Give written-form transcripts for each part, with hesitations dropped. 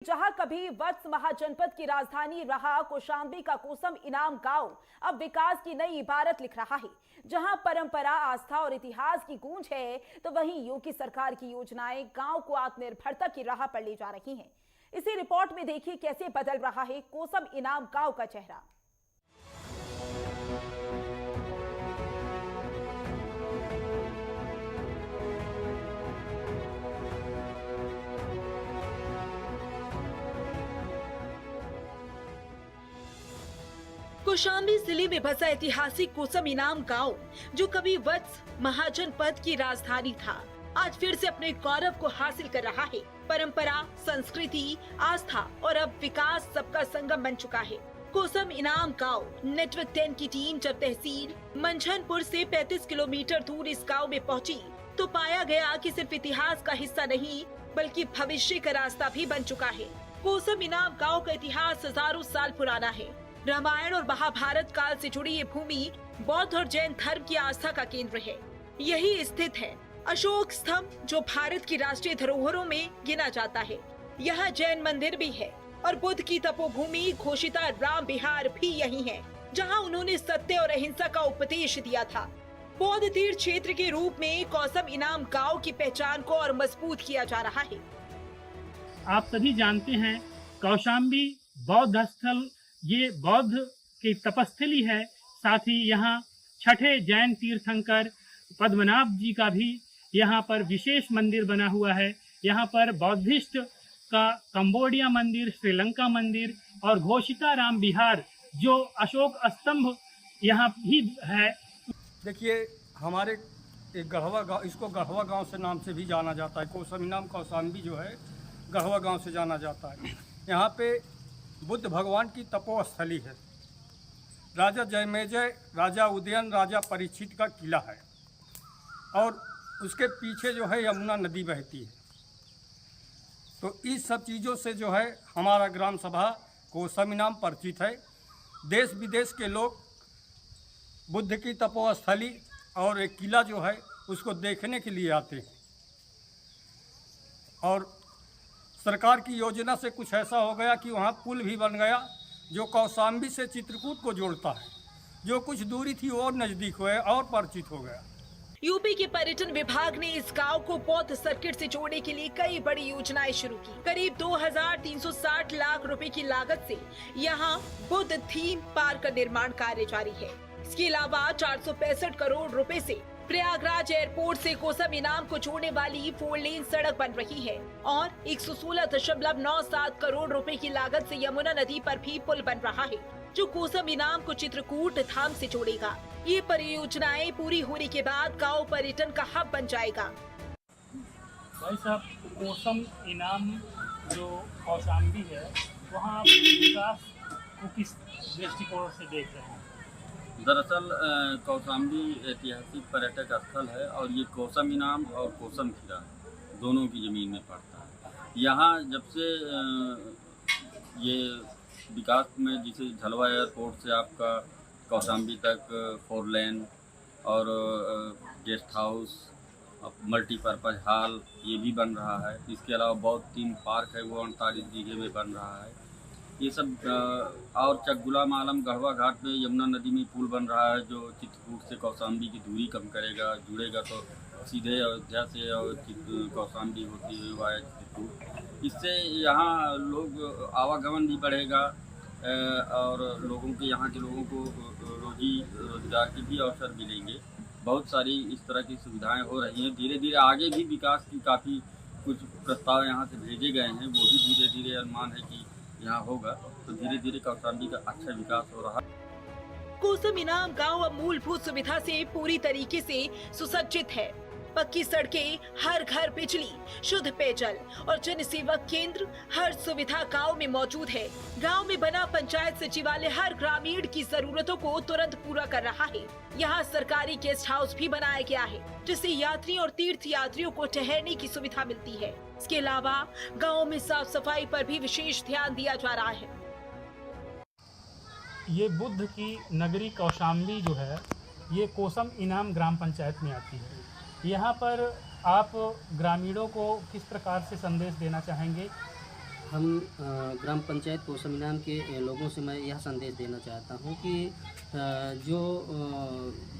जहां कभी वत्स महाजनपद की राजधानी रहा कौशांबी का कोसम इनाम गांव अब विकास की नई इबारत लिख रहा है। जहां परंपरा, आस्था और इतिहास की गूंज है, तो वहीं योगी सरकार की योजनाएं गांव को आत्मनिर्भरता की राह पर ले जा रही हैं। इसी रिपोर्ट में देखिए कैसे बदल रहा है कोसम इनाम गांव का चेहरा। कौशांबी जिले में बसा ऐतिहासिक कोसम इनाम गांव, जो कभी वत्स महाजनपद की राजधानी था, आज फिर से अपने गौरव को हासिल कर रहा है। परंपरा, संस्कृति, आस्था और अब विकास सबका संगम बन चुका है। कोसम इनाम गांव नेटवर्क 10 की टीम जब तहसील मंझनपुर से 35 किलोमीटर दूर इस गांव में पहुंची, तो पाया गया कि सिर्फ इतिहास का हिस्सा नहीं, बल्कि भविष्य का रास्ता भी बन चुका है। कोसम इनाम गांव का इतिहास हजारों साल पुराना है। रामायण और महाभारत काल से जुड़ी ये भूमि बौद्ध और जैन धर्म की आस्था का केंद्र है। यही स्थित है अशोक स्तंभ, जो भारत की राष्ट्रीय धरोहरों में गिना जाता है। यहाँ जैन मंदिर भी है और बुद्ध की तपोभूमि घोषिता राम विहार भी यही है, जहाँ उन्होंने सत्य और अहिंसा का उपदेश दिया था। बौद्ध तीर्थ क्षेत्र के रूप में कोसम इनाम गांव की पहचान को और मजबूत किया जा रहा है। आप सभी जानते हैं, कौशांबी बौद्ध स्थल ये बौद्ध की तपस्थली है। साथ ही यहाँ छठे जैन तीर्थंकर पद्मनाभ जी का भी यहाँ पर विशेष मंदिर बना हुआ है। यहाँ पर बौद्धिस्ट का कंबोडिया मंदिर, श्रीलंका मंदिर और घोषिता राम विहार जो अशोक स्तंभ यहाँ भी है। देखिए, हमारे एक गढ़वा गांव, इसको गढ़वा गांव से नाम से भी जाना जाता है। कोसम इनाम कौशांबी जो है गढ़वा गांव से जाना जाता है। यहाँ पे बुद्ध भगवान की तपोस्थली है। राजा जयमेजय, राजा उदयन, राजा परीक्षित का किला है और उसके पीछे जो है यमुना नदी बहती है। तो इस सब चीज़ों से जो है हमारा ग्राम सभा कोसम इनाम परिचित है। देश विदेश के लोग बुद्ध की तपोस्थली और एक किला जो है उसको देखने के लिए आते हैं। और सरकार की योजना से कुछ ऐसा हो गया कि वहाँ पुल भी बन गया, जो कौशांबी से चित्रकूट को जोड़ता है। जो कुछ दूरी थी और नज़दीक हुए और परिचित हो गया। यूपी के पर्यटन विभाग ने इस गांव को बौद्ध सर्किट से जोड़ने के लिए कई बड़ी योजनाएं शुरू की। करीब 2360 लाख रुपए की लागत से यहाँ बुद्ध थीम पार्क का निर्माण कार्य जारी है। इसके अलावा 465 करोड़ रुपए से प्रयागराज एयरपोर्ट से कोसम इनाम को जोड़ने वाली 4 लेन सड़क बन रही है और 116.97 करोड़ रुपए की लागत से यमुना नदी पर भी पुल बन रहा है, जो कोसम इनाम को चित्रकूट धाम से जोड़ेगा। ये परियोजनाएं पूरी होने के बाद गांव पर्यटन का हब बन जाएगा। भाई साहब, कोसम इनाम जो कौशांबी है, वहाँ विकास को किस दृष्टिकोण से देख रहे हैं? दरअसल कौशांबी ऐतिहासिक पर्यटक स्थल है और ये कोसम इनाम और कोसम खीरा दोनों की ज़मीन में पड़ता है। यहाँ जब से ये विकास में, जिसे झलवा एयरपोर्ट से आपका कौशांबी तक 4 लेन और गेस्ट हाउस, मल्टीपर्पज़ हॉल ये भी बन रहा है। इसके अलावा बौद्ध थीम पार्क है, वो 39 बीघे में बन रहा है। ये सब और चकगुलाम आलम गढ़वा घाट पे यमुना नदी में पुल बन रहा है, जो चित्रकूट से कौशांबी की दूरी कम करेगा। जुड़ेगा तो सीधे अयोध्या से और कौशांबी होती हुई वाया चित्रकूट। इससे यहाँ लोग आवागमन भी बढ़ेगा और लोगों के, यहाँ के लोगों को रोजगार के भी अवसर मिलेंगे। बहुत सारी इस तरह की सुविधाएं हो रही हैं। धीरे धीरे आगे भी विकास की काफ़ी कुछ प्रस्ताव यहाँ से भेजे गए हैं, वो भी धीरे धीरे अनुमान है कि यहाँ होगा। तो धीरे धीरे कौशांबी का अच्छा विकास हो रहा है। कोसम इनाम गांव अब मूलभूत सुविधा से पूरी तरीके से सुसज्जित है। पक्की सड़कें, हर घर बिजली, शुद्ध पेयजल और जन सेवा केंद्र, हर सुविधा गांव में मौजूद है। गांव में बना पंचायत सचिवालय हर ग्रामीण की जरूरतों को तुरंत पूरा कर रहा है। यहाँ सरकारी गेस्ट हाउस भी बनाया गया है, जिससे यात्री और तीर्थ यात्रियों को ठहरने की सुविधा मिलती है। इसके अलावा गांव में साफ सफाई पर भी विशेष ध्यान दिया जा रहा है। ये बुद्ध की नगरी कौशांबी जो है, ये कोसम इनाम ग्राम पंचायत में आती है। यहाँ पर आप ग्रामीणों को किस प्रकार से संदेश देना चाहेंगे हम ग्राम पंचायत कोसम इनाम के लोगों से मैं यह संदेश देना चाहता हूँ कि जो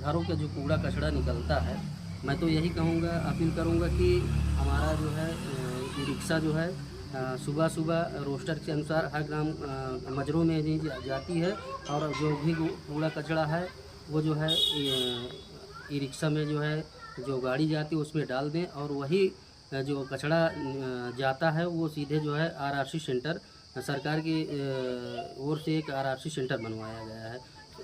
घरों का जो कूड़ा कचरा निकलता है, मैं तो यही कहूँगा, अपील करूँगा कि हमारा जो है ई रिक्शा जो है सुबह सुबह रोस्टर के अनुसार हर ग्राम मजरों में भी जाती है, और जो भी कूड़ा कचरा है वो जो है ई रिक्शा में जो है जो गाड़ी जाती है उसमें डाल दें, और वही जो कचरा जाता है वो सीधे जो है आरआरसी सेंटर, सरकार की ओर से एक आरआरसी सेंटर बनवाया गया है,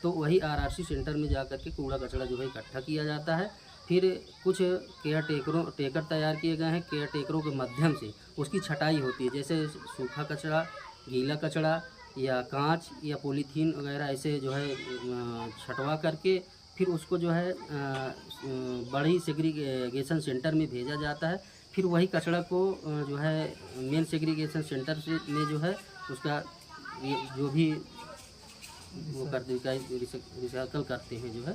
तो वही आरआरसी सेंटर में जा कर के कूड़ा कचरा जो है इकट्ठा किया जाता है। फिर कुछ टेकर तैयार किए गए हैं, केयर टेकरों के माध्यम से उसकी छटाई होती है, जैसे सूखा कचरा, गीला कचरा या कांच या पॉलीथीन वगैरह ऐसे जो है छटवा करके फिर उसको जो है बड़ी सेग्रीगेशन सेंटर में भेजा जाता है। फिर वही कचरा को जो है मेन सेग्रीगेशन सेंटर से में जो है उसका जो भी वो करते रिसाइकल करते हैं जो है।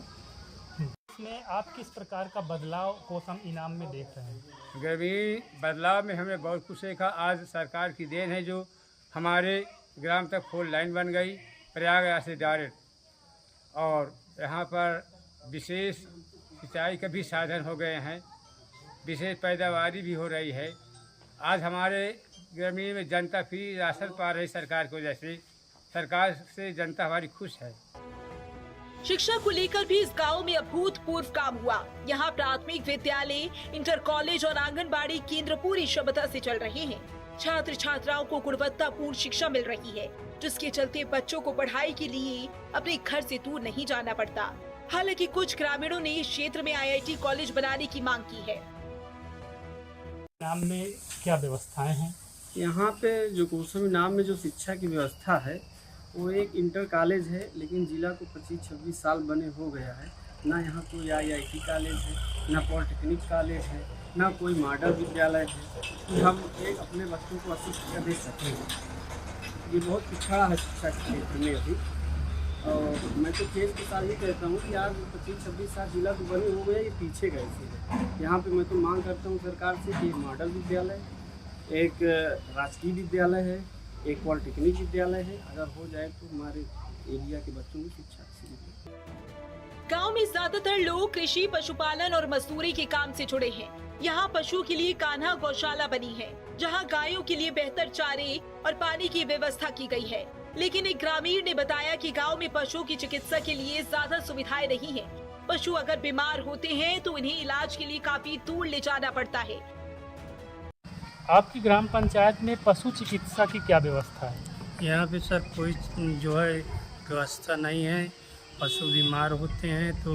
इसमें आप किस प्रकार का बदलाव कोसम इनाम में देख रहे हैं? ग्रामीण बदलाव में हमने बहुत कुछ सीखा। आज सरकार की देन है जो हमारे ग्राम तक 4 लाइन बन गई प्रयागराज से डायरेक्ट, और यहाँ पर विशेष सिंचाई के भी साधन हो गए हैं, विशेष पैदावारी भी हो रही है। आज हमारे ग्रामीण में जनता फ्री राशन पा रही सरकार की वजह से, सरकार से जनता हमारी खुश है। शिक्षा को लेकर भी इस गांव में अभूतपूर्व काम हुआ। यहाँ प्राथमिक विद्यालय, इंटर कॉलेज और आंगनबाड़ी केंद्र पूरी क्षमता से चल रहे हैं। छात्र छात्राओं को गुणवत्तापूर्ण शिक्षा मिल रही है, जिसके चलते बच्चों को पढ़ाई के लिए अपने घर से दूर नहीं जाना पड़ता। हालांकि कुछ ग्रामीणों ने इस क्षेत्र में IIT कॉलेज बनाने की मांग की है। नाम में क्या व्यवस्थाएं हैं? यहाँ पे जो कोसम इनाम में जो शिक्षा की व्यवस्था है वो एक इंटर कॉलेज है, लेकिन ज़िला को 25-26 साल बने हो गया है। ना यहाँ कोई IIT कॉलेज है, ना पॉलिटेक्निक कॉलेज है, ना कोई मॉडल विद्यालय है कि हम एक अपने बच्चों को अच्छी शिक्षा दे सकते हैं। ये बहुत पिछड़ा है शिक्षा के क्षेत्र में अभी। और मैं तो खेल के साथ ये कहता हूँ कि आज 25-26 साल जिला तो बने हो गया, ये पीछे गए थे। यहाँ पे मैं तो मांग करता हूँ सरकार से कि एक मॉडल विद्यालय, एक राजकीय विद्यालय है, एक पॉलिटेक्निक विद्यालय है, अगर हो जाए तो हमारे एरिया के बच्चों को शिक्षा अच्छी मिले। गांव में ज्यादातर लोग कृषि, पशुपालन और मजदूरी के काम से जुड़े हैं। यहाँ पशु के लिए कान्हा गौशाला बनी है, जहाँ गायों के लिए बेहतर चारे और पानी की व्यवस्था की गई है। लेकिन एक ग्रामीण ने बताया कि गांव में पशुओं की चिकित्सा के लिए ज्यादा सुविधाएं नहीं है। पशु अगर बीमार होते हैं तो इन्हें इलाज के लिए काफी दूर ले जाना पड़ता है। आपकी ग्राम पंचायत में पशु चिकित्सा की क्या व्यवस्था है? यहाँ पे सर कोई जो है व्यवस्था नहीं है। पशु बीमार होते हैं तो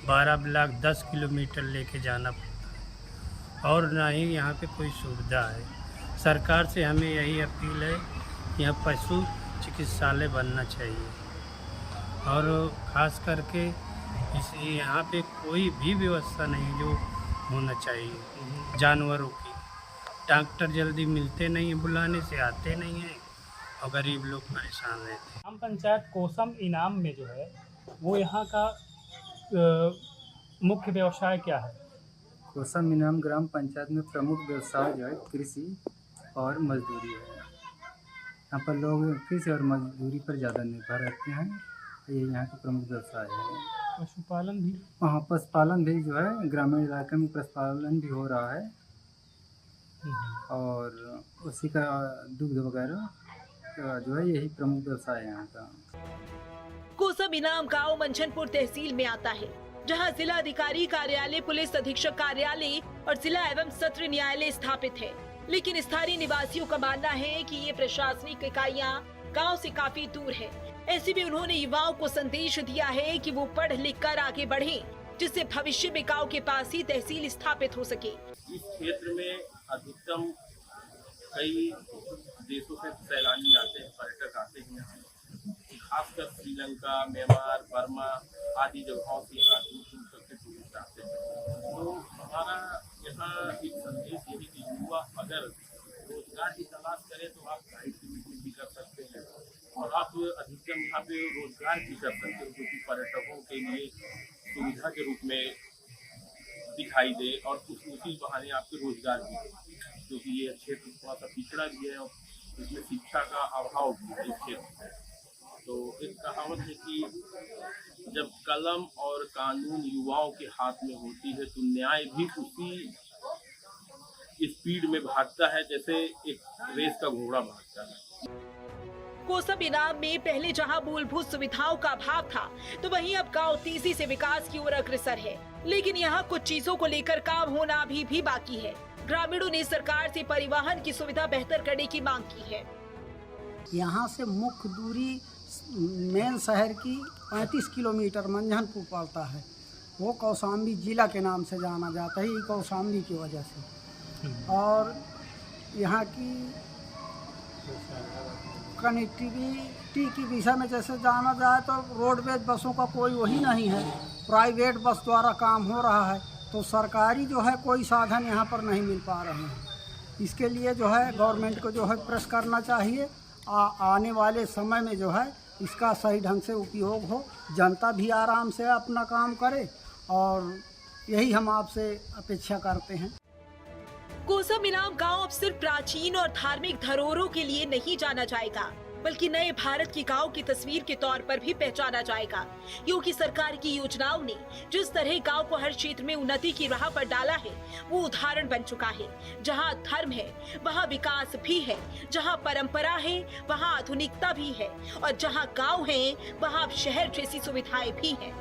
12 ब्लॉक 10 किलोमीटर लेके जाना पड़ता है, और ना ही यहाँ पे कोई सुविधा है। सरकार से हमें यही अपील है कि यहाँ पशु चिकित्सालय बनना चाहिए, और ख़ास करके इस यहाँ पे कोई भी व्यवस्था नहीं जो होना चाहिए। जानवरों की डॉक्टर जल्दी मिलते नहीं हैं, बुलाने से आते नहीं हैं, और गरीब लोग परेशान रहते हैं। ग्राम पंचायत कोसम इनाम में जो है वो यहाँ का मुख्य व्यवसाय क्या है? कोसम इनाम ग्राम पंचायत में प्रमुख व्यवसाय जो है कृषि और मजदूरी है। यहाँ पर लोग कृषि और मजदूरी पर ज़्यादा निर्भर रहते हैं, ये यहाँ का प्रमुख व्यवसाय है। पशुपालन भी? हाँ, पशुपालन भी जो है ग्रामीण इलाके में पशुपालन भी हो रहा है, और उसी का दूध वगैरह जो है यही प्रमुख व्यवसाय है यहाँ का। कोसम इनाम गांव मंझनपुर तहसील में आता है, जहां जिला अधिकारी कार्यालय, पुलिस अधीक्षक कार्यालय और जिला एवं सत्र न्यायालय स्थापित है। लेकिन स्थानीय निवासियों का मानना है कि ये प्रशासनिक इकाइयां गांव से काफी दूर है। ऐसे में उन्होंने युवाओं को संदेश दिया है कि वो पढ़ लिख कर आगे बढ़ें, जिससे भविष्य में गांव के पास ही तहसील स्थापित हो सके। इस क्षेत्र में अधिकतम कई देशों से सैलानी आते हैं, पर्यटक आते हैं यहाँ, खासकर श्रीलंका, म्यांमार, बर्मा आदि जगहों से यहाँ दूर दूर तक के टूरिस्ट आते हैं। तो हमारा यहाँ एक संदेश ये है कि युवा अगर रोजगार की तलाश करें तो आप गाइड की मीटिंग भी कर सकते हैं, और आप अधिकतम यहाँ पे रोजगार भी कर सकते हैं, जो कि पर्यटकों के लिए सुविधा के रूप में दिखाई दे, और उसी बहाने आपके रोजगार भी, क्योंकि ये क्षेत्र थोड़ा सा पिछड़ा भी है और इसमें शिक्षा का अभाव भी है इस क्षेत्र में। तो एक कहावत है कि जब कलम और कानून युवाओं के हाथ में होती है तो न्याय भी उसी स्पीड में भागता है जैसे एक रेस का घोड़ा भागता है। कोसम इनाम में पहले जहां मूलभूत सुविधाओं का अभाव था, तो वहीं अब गांव तेजी से विकास की ओर अग्रसर है। लेकिन यहां कुछ चीजों को लेकर काम होना अभी भी बाकी है। ग्रामीणों ने सरकार से परिवहन की सुविधा बेहतर करने की मांग की है। यहाँ से मुख्य दूरी मेन शहर की 35 किलोमीटर मंझनपुर पड़ता है। वो कौशाम्बी जिला के नाम से जाना जाता है, कौशाम्बी की वजह से। और यहाँ की कनेक्टिविटी की विषय में जैसे जाना जाए तो रोडवेज बसों का कोई वही नहीं है, प्राइवेट बस द्वारा काम हो रहा है। तो सरकारी जो है कोई साधन यहाँ पर नहीं मिल पा रहे हैं। इसके लिए जो है गवर्नमेंट को जो है प्रेस करना चाहिए। आने वाले समय में जो है इसका सही ढंग से उपयोग हो, जनता भी आराम से अपना काम करे, और यही हम आपसे अपेक्षा करते हैं। कोसम इनाम गांव अब सिर्फ प्राचीन और धार्मिक धरोहरों के लिए नहीं जाना जाएगा, बल्कि नए भारत की गांव की तस्वीर के तौर पर भी पहचाना जाएगा। क्योंकि सरकार की योजनाओं ने जिस तरह गांव को हर क्षेत्र में उन्नति की राह पर डाला है, वो उदाहरण बन चुका है। जहां धर्म है वहां विकास भी है, जहां परंपरा है वहां आधुनिकता भी है, और जहां गांव है वहां अब शहर जैसी सुविधाएं भी हैं।